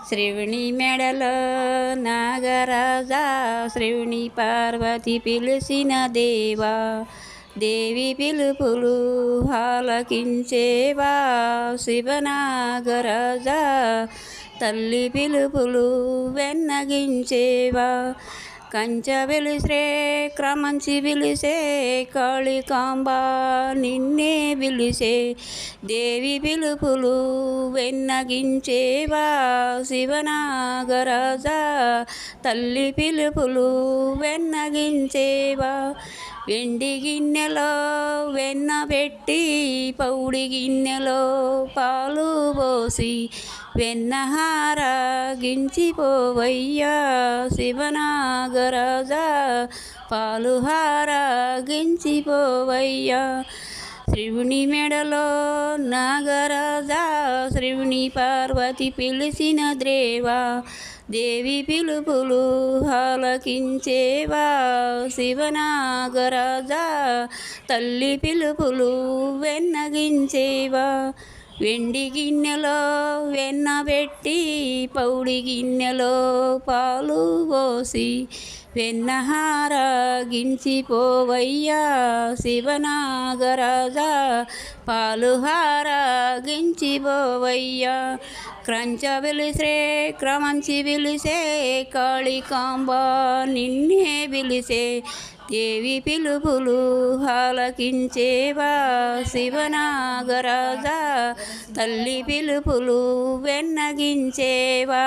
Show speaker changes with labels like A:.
A: శ్రీవుని మెడలో నాగరాజా శ్రీవుని పార్వతి పిలిచిన దేవా దేవి పిలుపులు ఆలకించేవా శివనాగరాజా తల్లి పిలుపులు వెన్నగించేవా కంచ వెలిసే క్రమంచి పిలిసే కాళికాంబ నిన్నే పిలిసే దేవి పిలుపులు వెన్నగించేవా శివనాగరాజా తల్లి పిలుపులు వెన్నగించేవా వెండి గిన్నెలో వెన్న పెట్టి పౌడి గిన్నెలో పాలు పోసి వెన్నహార గించిపోవయ్యా శివనాగరాజా పాలుహార గించిపోవయ్యా శివుని మెడలో నాగరాజా శివుని పార్వతి పిలిచిన ద్రేవా దేవి పిలుపులు ఆలకించేవా శివనాగరాజా తల్లి పిలుపులు వెన్నగించేవా వెండి గిన్నెలో వెన్న పెట్టి పౌడి గిన్నెలో పాలు పోసి వెన్నహార గించిపోవయ్యా శివనాగరాజా పాలుహార గించిపోవయ్యా క్రంచ పిలిసే క్రమంచి పిలిసే కాళికాంబ నిన్నే పిలిసే దేవి పిలుపులు ఆలకించేవా శివనాగరాజా తల్లి పిలుపులు వెన్నగించేవా